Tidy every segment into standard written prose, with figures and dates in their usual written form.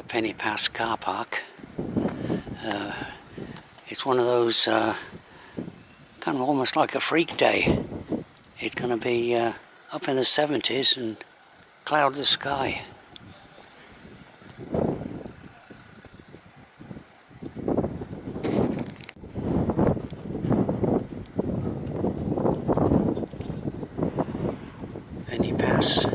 the Penny Pass car park. It's one of those kind of almost like a freak day. It's going to be up in the 70s and cloud the sky. Penny Pass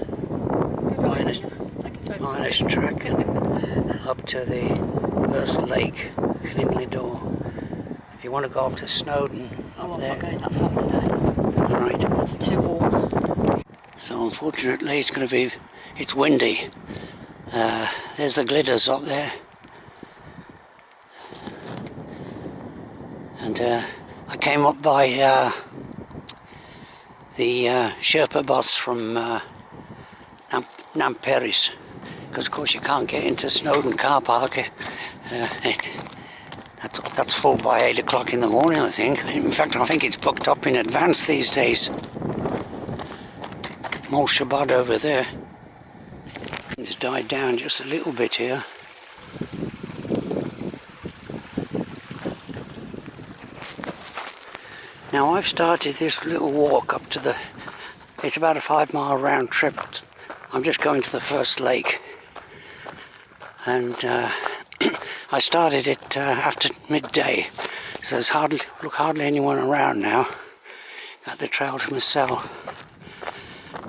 minus track and up to the first lake, Llyn. If you want to go up to Snowdon, up there. I'm not going that far today. Right. It's too warm. So unfortunately it's windy. There's the glitters up there. And I came up by the Sherpa bus from Namperis, because of course you can't get into Snowdon car park. That's full by 8 o'clock in the morning, I think. In fact, I think it's booked up in advance these days. Mol Shabbat over there. It's died down just a little bit here. Now I've started this little walk up to it's about a 5-mile round trip. I'm just going to the first lake. And I started it after midday. So there's hardly anyone around now. Got the trail to myself.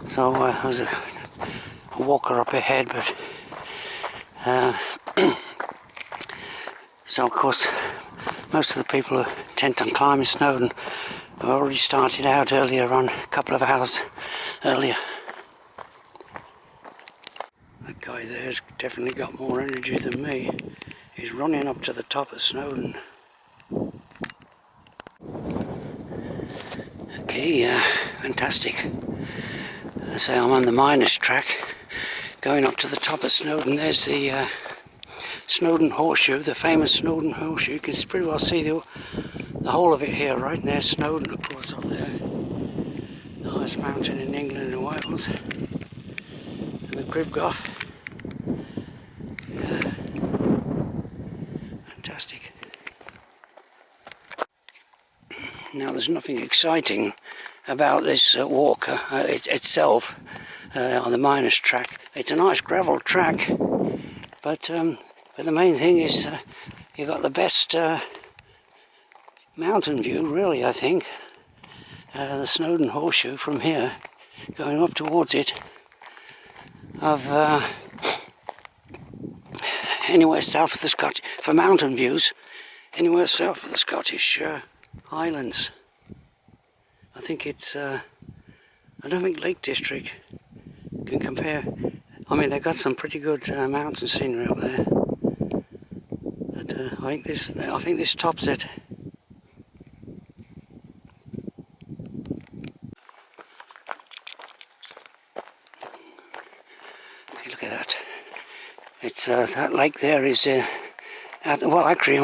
So there's a walker up ahead, but so of course most of the who are intent on climbing Snowdon have already started out earlier on, a couple of hours earlier. That guy there's definitely got more energy than me. He's running up to the top of Snowdon. Okay, fantastic. I say I'm on the minus track, going up to the top of Snowdon. There's the Snowdon Horseshoe, the famous Snowdon Horseshoe. You can pretty well see the whole of it here, right? And there's Snowdon, of course, up there. The highest mountain in England and Wales. And the Cribgoff. Yeah. Fantastic. Now, there's nothing exciting about this walk itself on the minus track. It's a nice gravel track, but the main thing is you've got the best mountain view, really, I think. The Snowdon Horseshoe from here, going up towards it, of anywhere south of the Scottish, for mountain views, anywhere south of the Scottish Highlands. I think it's, I don't think Lake District can compare. I mean, they've got some pretty good mountain scenery up there. But I think this tops it. Okay, look at that. It's that lake there is well, actually,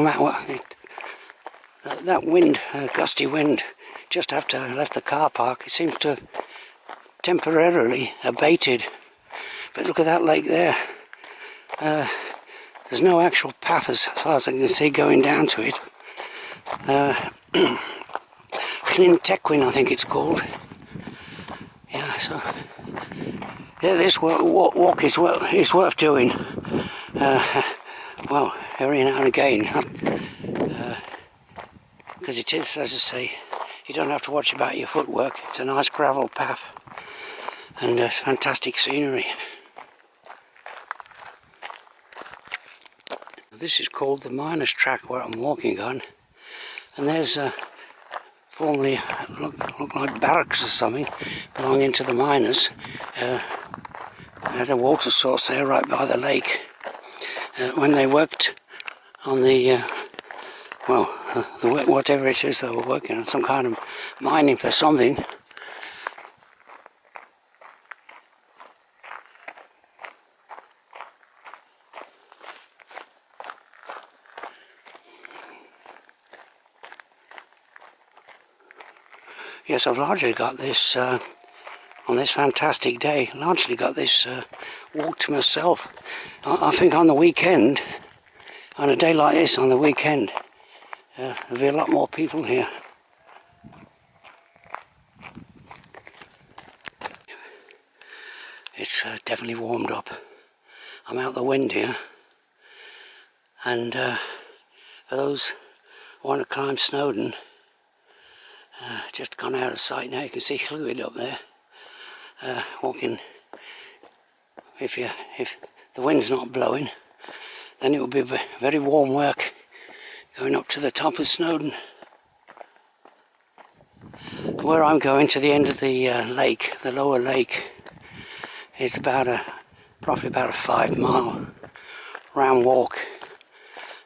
that wind, gusty wind, just after I left the car park, it seems to have temporarily abated. But look at that lake there. There's no actual path as far as I can see going down to it. Llyn Glaslyn, I think it's called. Yeah, so yeah, this walk is worth doing. Well, every now and again, because it is, as I say, you don't have to watch about your footwork. It's a nice gravel path and fantastic scenery. This is called the miners track where I'm walking on, and there's formerly look like barracks or something belonging to the miners. There's a water source there right by the lake. When they worked on the whatever it is they were working on, some kind of mining for something. Yes, I've largely got this on on this fantastic day. Largely got this walk to myself. I think on the weekend, on a day like this, on the weekend, there'll be a lot more people here. It's definitely warmed up. I'm out the wind here, and for those who want to climb Snowdon, just gone out of sight now. You can see Llyn up there, walking. If the wind's not blowing, then it will be very warm work going up to the top of Snowdon. Where I'm going to the end of the lake, the lower lake, is roughly about a 5 mile round walk,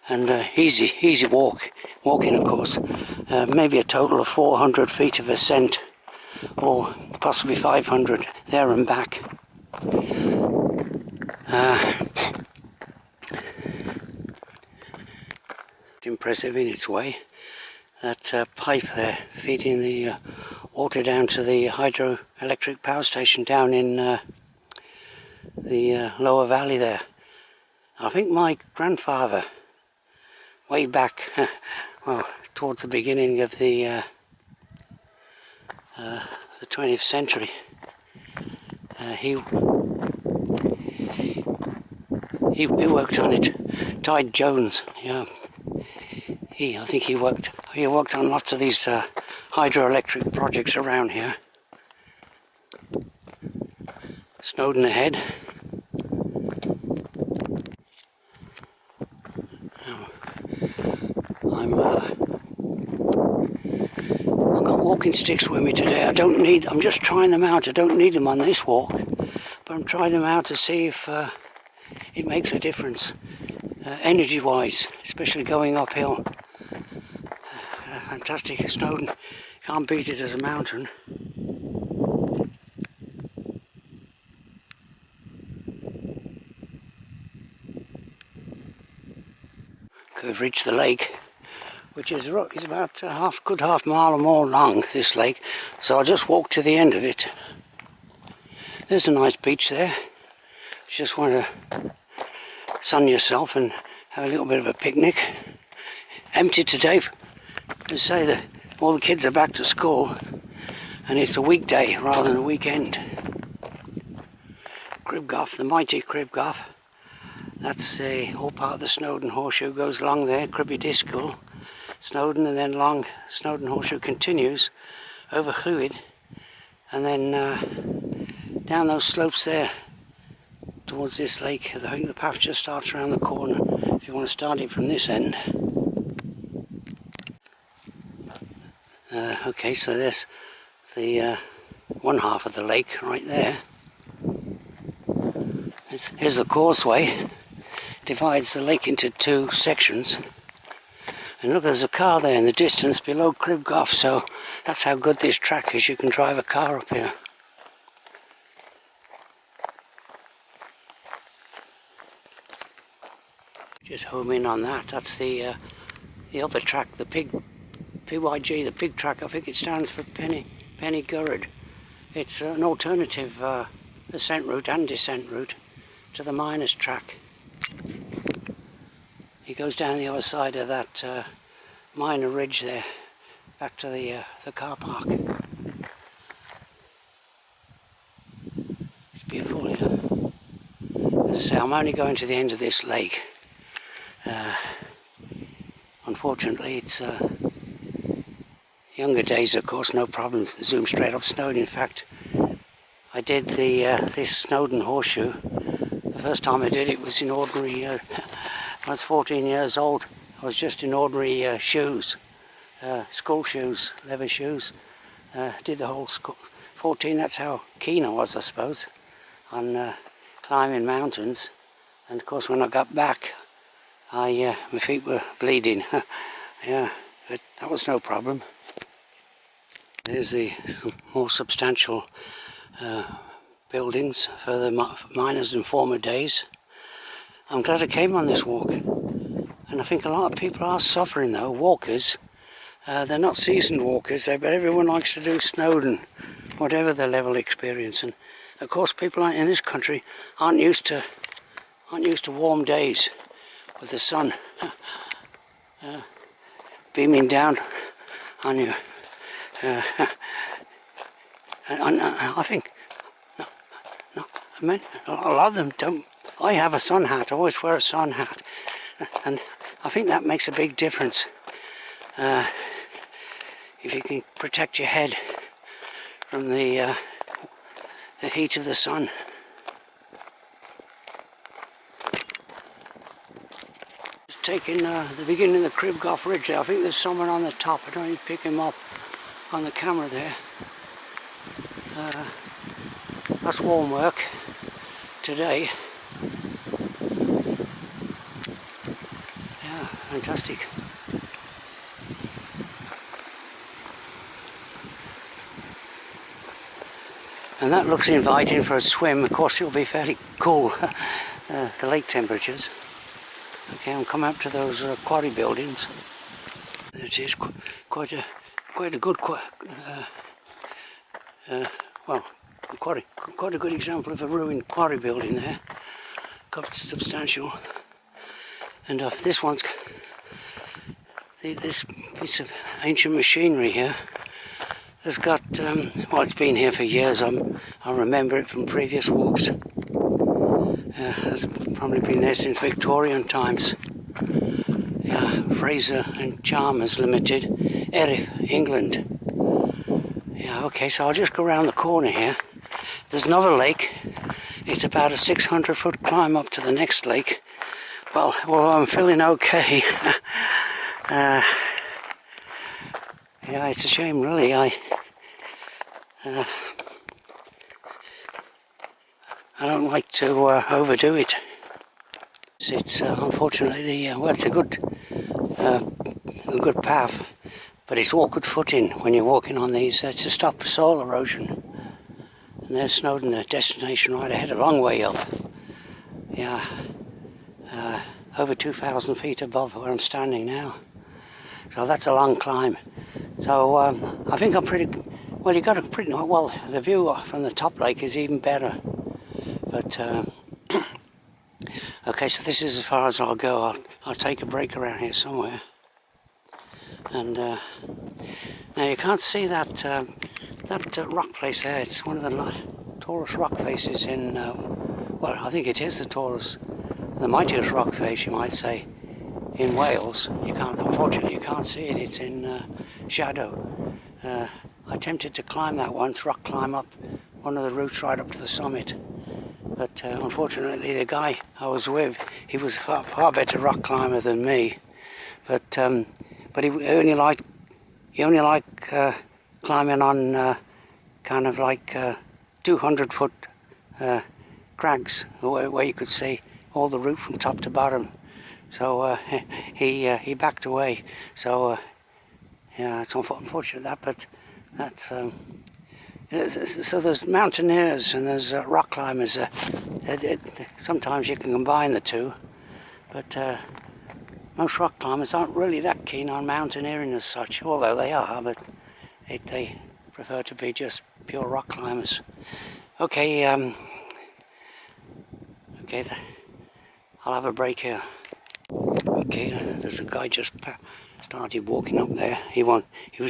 and easy walking of course. Maybe a total of 400 feet of ascent, or possibly 500 there and back. Impressive in its way. That pipe there feeding the water down to the hydroelectric power station down in the lower valley there. I think my grandfather, way back, well, towards the beginning of the 20th century, he worked on it. Tide Jones, yeah. I think he worked on lots of these hydroelectric projects around here. Snowdon ahead. I've got walking sticks with me today. I'm just trying them out. I don't need them on this walk, but I'm trying them out to see if it makes a difference, energy-wise, especially going uphill. Fantastic Snowdon. Can't beat it as a mountain. We've reached the lake, which is about a good half mile or more long, this lake, so I'll just walk to the end of it. There's a nice beach there. You just want to sun yourself and have a little bit of a picnic. Empty today, to say that all the kids are back to school, and it's a weekday rather than a weekend. Cribgoff, the mighty Cribgoff. That's all part of the Snowdon Horseshoe, goes along there, Cribby Discal, Snowdon, and then long Snowdon Horseshoe continues over Llyn, and then down those slopes there towards this lake. I think the path just starts around the corner if you want to start it from this end. Okay, so there's the one half of the lake right there. Here's the causeway. Divides the lake into two sections, and look, there's a car there in the distance below Cribgoff, so that's how good this track is. You can drive a car up here. Just home in on that. That's the other track, the PYG, the pig track. I think it stands for Penny Gurrad. It's an alternative ascent route and descent route to the miners' track. He goes down the other side of that miner ridge there, back to the car park. It's beautiful here. As I say, I'm only going to the end of this lake. Unfortunately, it's younger days, of course, no problem. Zoom straight off Snowdon. In fact, I did this Snowdon Horseshoe. The first time I did it was in ordinary. I was 14 years old. I was just in ordinary shoes, school shoes, leather shoes. Did the whole school. 14. That's how keen I was, I suppose, on climbing mountains. And of course, when I got back, my feet were bleeding. Yeah, but that was no problem. There's the more substantial buildings for the miners in former days. I'm glad I came on this walk, and I think a lot of people are suffering though, walkers. They're not seasoned walkers, but everyone likes to do Snowdon. whatever their level of experience. And of course, people in this country aren't used to warm days with the sun beaming down on you. And I think I mean, a lot of them don't. I have a sun hat. I always wear a sun hat, and I think that makes a big difference. If you can protect your head from the heat of the sun. Just taking the beginning of the Cribgoff Ridge there. I think there's someone on the top. I don't need to pick him up on the camera there. That's warm work today. Yeah, fantastic. And that looks inviting for a swim. Of course, it'll be fairly cool, the lake temperatures. Okay, I'm coming up to those quarry buildings. It is quite a good quarry, quite a good example of a ruined quarry building there. Quite substantial. And this one's this piece of ancient machinery here has got well, it's been here for years. I remember it from previous walks. It's probably been there since Victorian times. Yeah, Fraser and Chalmers Limited, Erith, England. Yeah, okay, so I'll just go around the corner here. There's another lake. It's about a 600-foot climb up to the next lake. Well, although I'm feeling okay. Yeah, it's a shame really. I don't like to overdo it. It's unfortunately, well, it's a good path, but it's awkward footing when you're walking on these. It's to stop soil erosion. And there's Snowdon, the destination right ahead, a long way up. Yeah, over 2,000 feet above where I'm standing now. So that's a long climb. So I think I'm pretty, well, you got a pretty, well, the view from the top lake is even better. But, okay, so this is as far as I'll go. I'll take a break around here somewhere. And now you can't see that rock face there. It's one of the tallest rock faces in, well, I think it is the tallest, the mightiest rock face, you might say, in Wales. You can't, unfortunately, you can't see it. It's in shadow. I attempted to climb that once, rock climb up one of the routes right up to the summit. But unfortunately, the guy I was with, he was a far better rock climber than me. But he only liked climbing on kind of like 200-foot crags where you could see all the route from top to bottom. So he backed away. So yeah, it's unfortunate that, but that's. So there's mountaineers and there's rock climbers. Sometimes you can combine the two, but most rock climbers aren't really that keen on mountaineering as such, although they are, but they prefer to be just pure rock climbers. Okay, okay, I'll have a break here. Okay, there's a guy just started walking up there. He was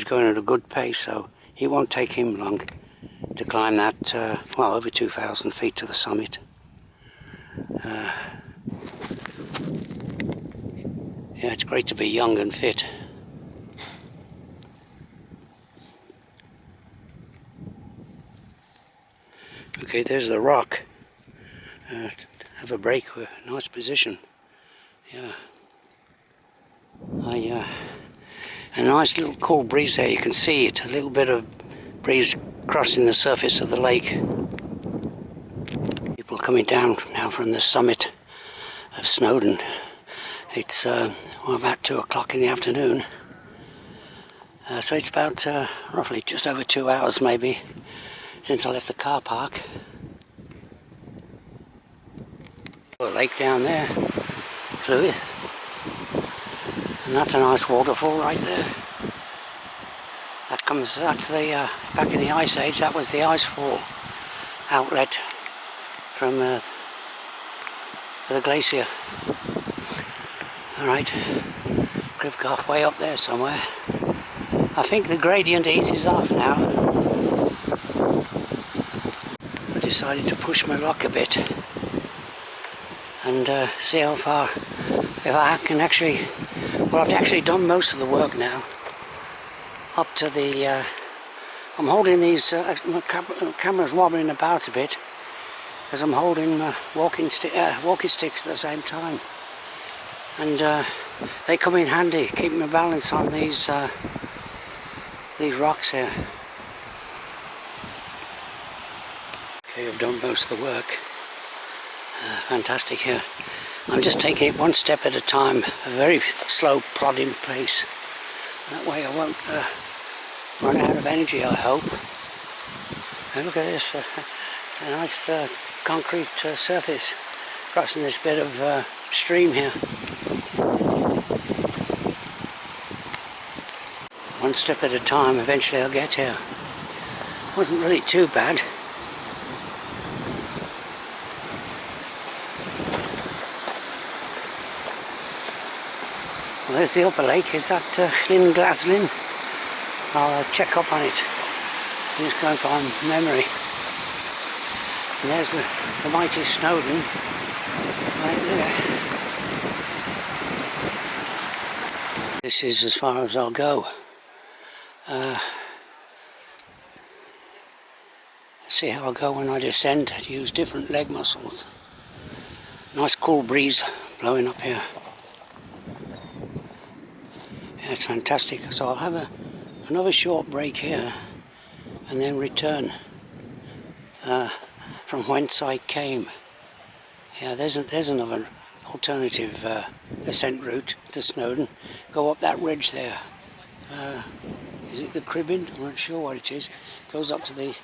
going at a good pace, so it won't take him long to climb that, well, over 2,000 feet to the summit. Yeah, it's great to be young and fit. Okay, there's the rock. Have a break, nice position. Yeah. A nice little cool breeze there, you can see it, a little bit of breeze crossing the surface of the lake. People coming down now from the summit of Snowdon. It's well, about 2 o'clock in the afternoon. So it's about roughly just over 2 hours maybe since I left the car park. A lake down there, Llyn. And that's a nice waterfall right there. That that's the back in the Ice Age. That was the icefall outlet from the glacier. All right, Cribgoff way up there somewhere. I think the gradient eases off now. I decided to push my luck a bit and see how far, if I can actually, well, I've actually done most of the work now. Up to the, I'm holding these, my camera's wobbling about a bit as I'm holding walking sticks at the same time. And they come in handy, keeping my balance on these rocks here. Okay, I've done most of the work. Fantastic here. I'm just taking it one step at a time, a very slow plodding pace. That way I won't run out of energy, I hope. And look at this, a nice concrete surface crossing this bit of stream here. One step at a time, eventually I'll get here. Wasn't really too bad. Well, there's the upper lake. Is that Llyn Glaslyn? I'll check up on it. I'm just going from memory. And there's the mighty Snowdon right there. This is as far as I'll go. See how I'll go when I descend. I use different leg muscles. Nice cool breeze blowing up here. Yeah, it's fantastic. So I'll have another short break here and then return from whence I came. Yeah, there's another alternative ascent route to Snowdon. Go up that ridge there. Is it the Cribbin? I'm not sure what it is. Goes up to the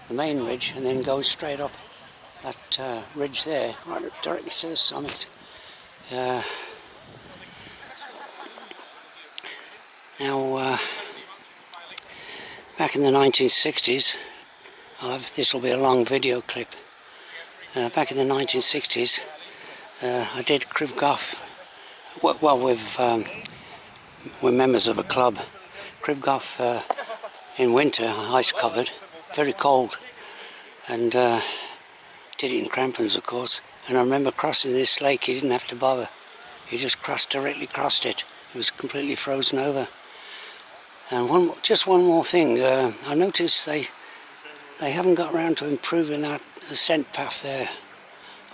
main ridge and then goes straight up that ridge there, right up directly to the summit. Now, back in the 1960s, this will be a long video clip. Back in the 1960s, I did Cribgoff, well, we're members of a club. Cribgoff in winter, ice covered, very cold, and did it in crampons, of course. And I remember crossing this lake. He didn't have to bother. He just directly crossed it. It was completely frozen over. And just one more thing. I noticed they haven't got around to improving that ascent path there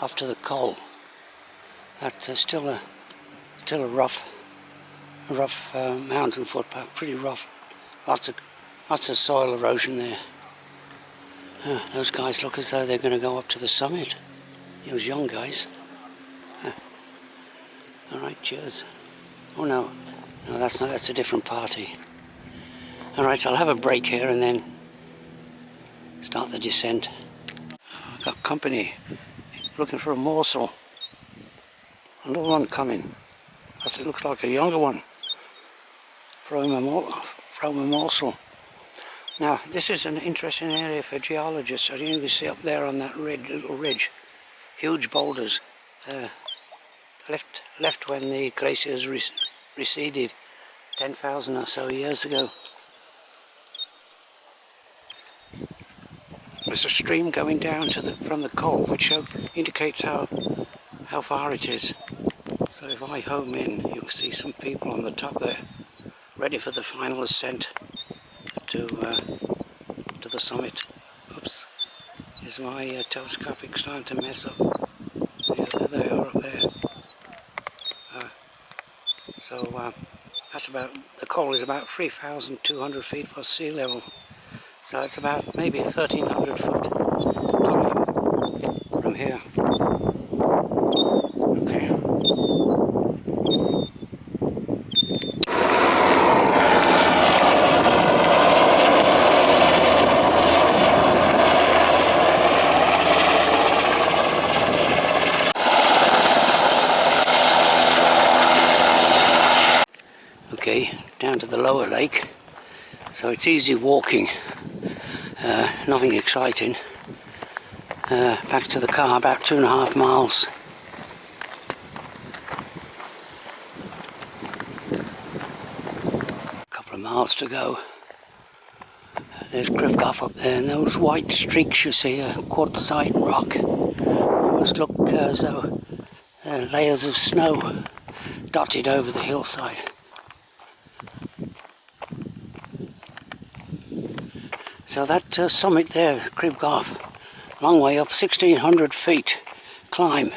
up to the coal. That's still a rough mountain footpath, pretty rough. Lots of soil erosion there. Those guys look as though they're going to go up to the summit. Those young guys. All right, cheers. Oh no, that's not. That's a different party. All right, so I'll have a break here and then start the descent. I've got company looking for a morsel. Another one coming. It looks like a younger one. Throwing a morsel. Now, this is an interesting area for geologists. I didn't even see up there on that little ridge. Huge boulders. Left when the glaciers receded 10,000 or so years ago. There's a stream going down from the coal, which indicates how far it is. So if I home in, you'll see some people on the top there, ready for the final ascent to the summit. Oops, is my telescopic starting to mess up? Yeah, there they are up there. So that's about, the coal is about 3,200 feet above sea level. So it's about maybe a 1,300 foot climb from here. Okay. Okay, down to the lower lake. So it's easy walking, nothing exciting. Back to the car, about 2.5 miles. A couple of miles to go. There's Cribgoff up there, and those white streaks you see are quartzite rock. Almost look as though layers of snow dotted over the hillside. So that summit there, Cribgoff, long way up, 1,600 feet climb.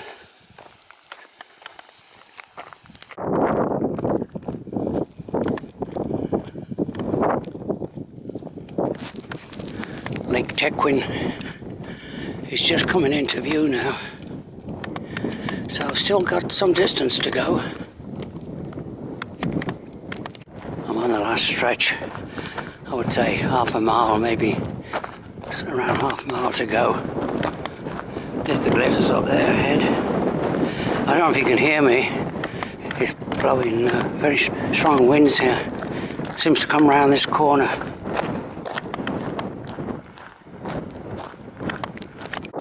Lake Tequin is just coming into view now. So I've still got some distance to go. I'm on the last stretch. I would say half a mile, maybe around half a mile to go. There's the glaciers up there ahead. I don't know if you can hear me. It's blowing very strong winds here. Seems to come around this corner.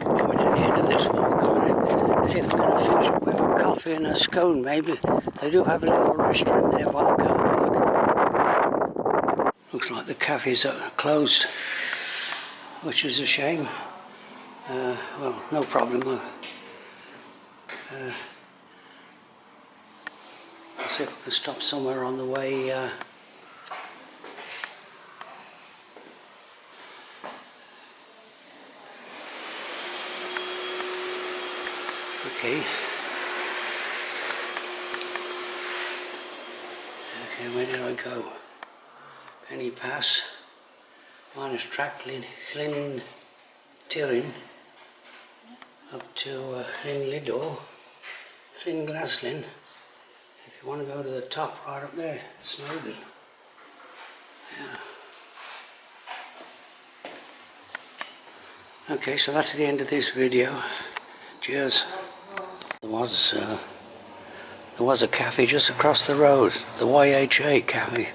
Coming to the end of this walk, I'm going to see if I'm going to finish up with a coffee and a scone maybe. They do have a little restaurant there by the car park. Looks like the cafes are closed, which is a shame. Well, no problem. I'll see if I can stop somewhere on the way. Okay. Okay, where did I go? Penny Pass, minus track Llyn up to Llyn Glaslyn. If you want to go to the top, right up there, Snowdon. Yeah. Okay, so that's the end of this video. Cheers. There was a cafe just across the road, the YHA cafe.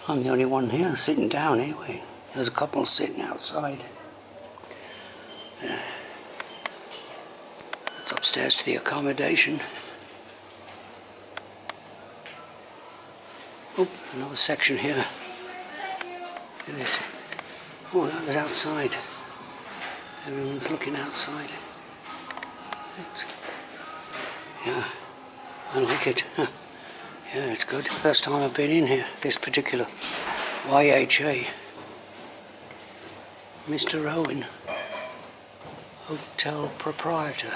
I'm the only one here sitting down anyway. There's a couple sitting outside. That's upstairs to the accommodation. Oh, another section here. Look at this. Oh, that was outside. Everyone's looking outside. Yeah, I like it. Huh. Yeah, it's good. First time I've been in here, this particular YHA. Mr. Owen, hotel proprietor.